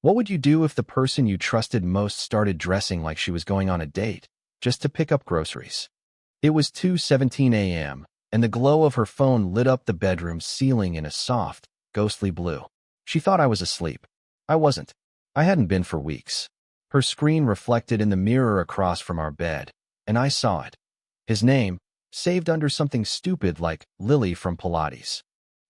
What would you do if the person you trusted most started dressing like she was going on a date, just to pick up groceries? It was 2:17 a.m., and the glow of her phone lit up the bedroom ceiling in a soft, ghostly blue. She thought I was asleep. I wasn't. I hadn't been for weeks. Her screen reflected in the mirror across from our bed, and I saw it. His name, saved under something stupid like Lily from Pilates.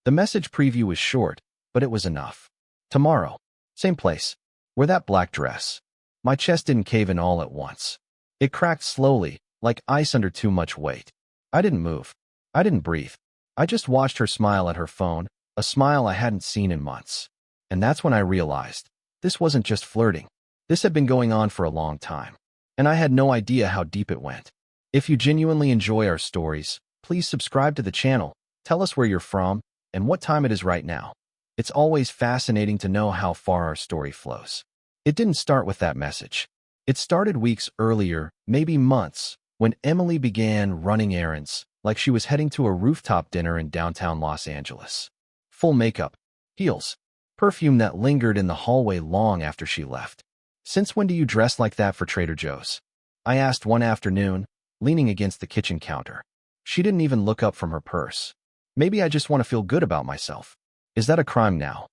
The message preview was short, but it was enough. Tomorrow. Same place. Wear that black dress. My chest didn't cave in all at once. It cracked slowly, like ice under too much weight. I didn't move. I didn't breathe. I just watched her smile at her phone, a smile I hadn't seen in months. And that's when I realized, this wasn't just flirting. This had been going on for a long time. And I had no idea how deep it went. If you genuinely enjoy our stories, please subscribe to the channel, tell us where you're from, and what time it is right now. It's always fascinating to know how far our story flows. It didn't start with that message. It started weeks earlier, maybe months, when Emily began running errands, like she was heading to a rooftop dinner in downtown Los Angeles. Full makeup, heels, perfume that lingered in the hallway long after she left. "Since when do you dress like that for Trader Joe's?" I asked one afternoon, leaning against the kitchen counter. She didn't even look up from her purse. "Maybe I just want to feel good about myself." "Is that a crime now?"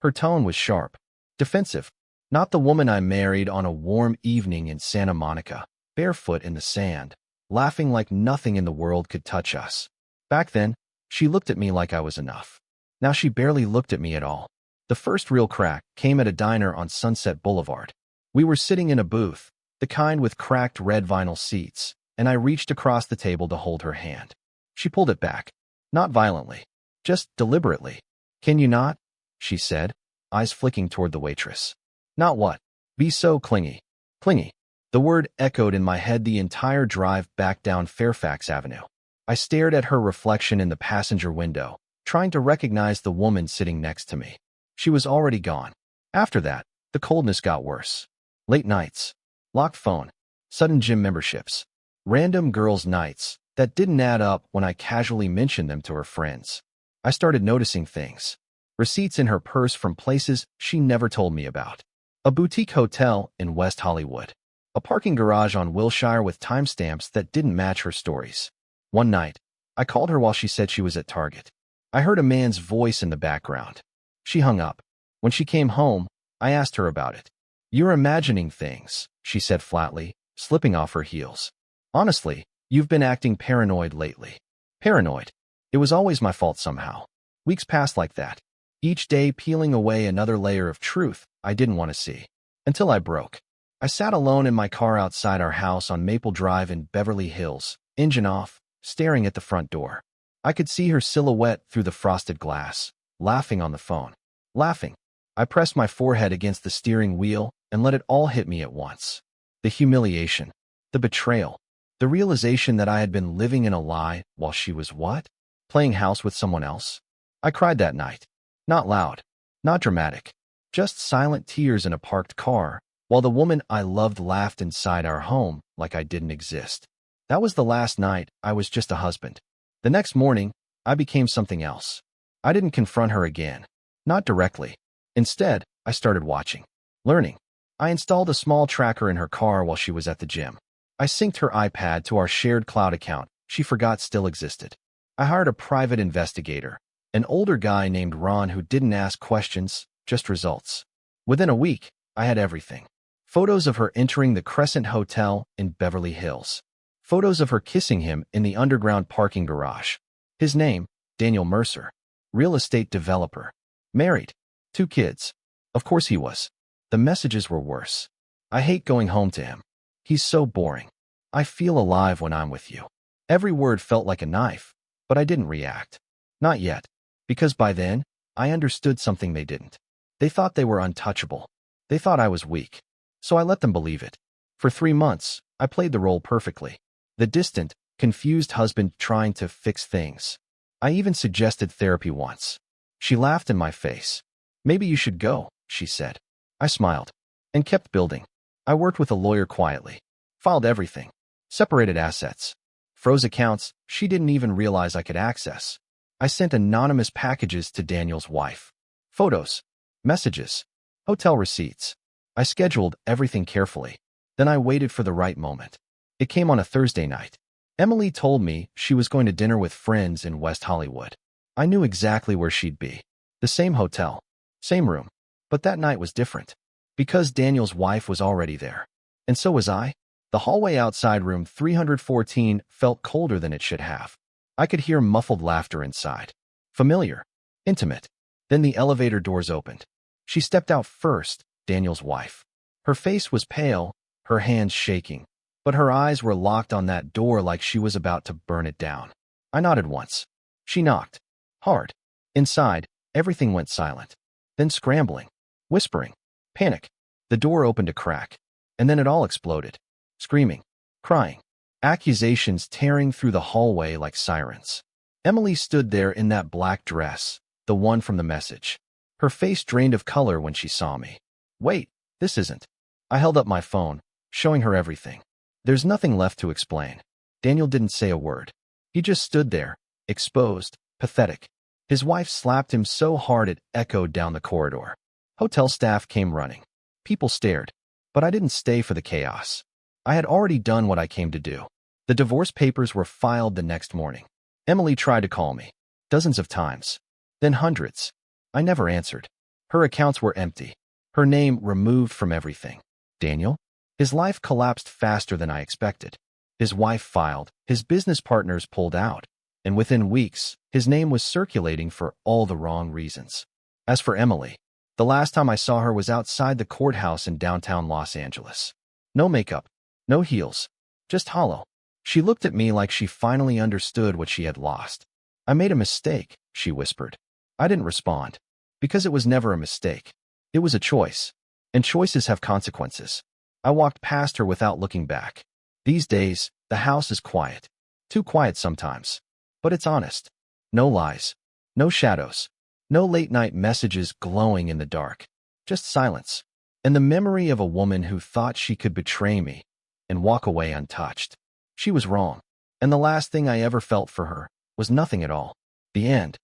Her tone was sharp, defensive. Not the woman I married on a warm evening in Santa Monica, barefoot in the sand, laughing like nothing in the world could touch us. Back then, she looked at me like I was enough. Now she barely looked at me at all. The first real crack came at a diner on Sunset Boulevard. We were sitting in a booth, the kind with cracked red vinyl seats, and I reached across the table to hold her hand. She pulled it back. Not violently, just deliberately. "Can you not?" she said, eyes flicking toward the waitress. "Not what? Be so clingy." Clingy. The word echoed in my head the entire drive back down Fairfax Avenue. I stared at her reflection in the passenger window, trying to recognize the woman sitting next to me. She was already gone. After that, the coldness got worse. Late nights, locked phone, sudden gym memberships, random girls' nights that didn't add up when I casually mentioned them to her friends. I started noticing things. Receipts in her purse from places she never told me about. A boutique hotel in West Hollywood. A parking garage on Wilshire with timestamps that didn't match her stories. One night, I called her while she said she was at Target. I heard a man's voice in the background. She hung up. When she came home, I asked her about it. "You're imagining things," she said flatly, slipping off her heels. "Honestly, you've been acting paranoid lately." Paranoid. It was always my fault somehow. Weeks passed like that, each day peeling away another layer of truth I didn't want to see. Until I broke. I sat alone in my car outside our house on Maple Drive in Beverly Hills, engine off, staring at the front door. I could see her silhouette through the frosted glass, laughing on the phone. Laughing. I pressed my forehead against the steering wheel and let it all hit me at once. The humiliation. The betrayal. The realization that I had been living in a lie while she was what? Playing house with someone else? I cried that night. Not loud. Not dramatic. Just silent tears in a parked car, while the woman I loved laughed inside our home like I didn't exist. That was the last night I was just a husband. The next morning, I became something else. I didn't confront her again. Not directly. Instead, I started watching. Learning. I installed a small tracker in her car while she was at the gym. I synced her iPad to our shared cloud account she forgot still existed. I hired a private investigator, an older guy named Ron who didn't ask questions, just results. Within a week, I had everything. Photos of her entering the Crescent Hotel in Beverly Hills. Photos of her kissing him in the underground parking garage. His name, Daniel Mercer. Real estate developer. Married. 2 kids. Of course he was. The messages were worse. "I hate going home to him. He's so boring. I feel alive when I'm with you." Every word felt like a knife, but I didn't react. Not yet. Because by then, I understood something they didn't. They thought they were untouchable. They thought I was weak. So I let them believe it. For 3 months, I played the role perfectly. The distant, confused husband trying to fix things. I even suggested therapy once. She laughed in my face. "Maybe you should go," she said. I smiled and kept building. I worked with a lawyer quietly. Filed everything. Separated assets. Froze accounts she didn't even realize I could access. I sent anonymous packages to Daniel's wife. Photos. Messages. Hotel receipts. I scheduled everything carefully. Then I waited for the right moment. It came on a Thursday night. Emily told me she was going to dinner with friends in West Hollywood. I knew exactly where she'd be. The same hotel, same room. But that night was different. Because Daniel's wife was already there. And so was I. The hallway outside room 314 felt colder than it should have. I could hear muffled laughter inside. Familiar. Intimate. Then the elevator doors opened. She stepped out first, Daniel's wife. Her face was pale, her hands shaking. But her eyes were locked on that door like she was about to burn it down. I nodded once. She knocked. Hard. Inside, everything went silent. Then scrambling. Whispering. Panic. The door opened a crack. And then it all exploded. Screaming. Crying. Accusations tearing through the hallway like sirens. Emily stood there in that black dress, the one from the message. Her face drained of color when she saw me. Wait, this isn't. I held up my phone, showing her everything. There's nothing left to explain. Daniel didn't say a word. He just stood there, exposed, pathetic. His wife slapped him so hard it echoed down the corridor. Hotel staff came running. People stared. But I didn't stay for the chaos. I had already done what I came to do. The divorce papers were filed the next morning. Emily tried to call me. Dozens of times. Then hundreds. I never answered. Her accounts were empty. Her name removed from everything. Daniel? His life collapsed faster than I expected. His wife filed, his business partners pulled out, and within weeks, his name was circulating for all the wrong reasons. As for Emily, the last time I saw her was outside the courthouse in downtown Los Angeles. No makeup, no heels, just hollow. She looked at me like she finally understood what she had lost. I made a mistake, she whispered. I didn't respond, because it was never a mistake. It was a choice, and choices have consequences. I walked past her without looking back. These days, the house is quiet. Too quiet sometimes. But it's honest. No lies. No shadows. No late-night messages glowing in the dark. Just silence. And the memory of a woman who thought she could betray me and walk away untouched. She was wrong. And the last thing I ever felt for her was nothing at all. The end.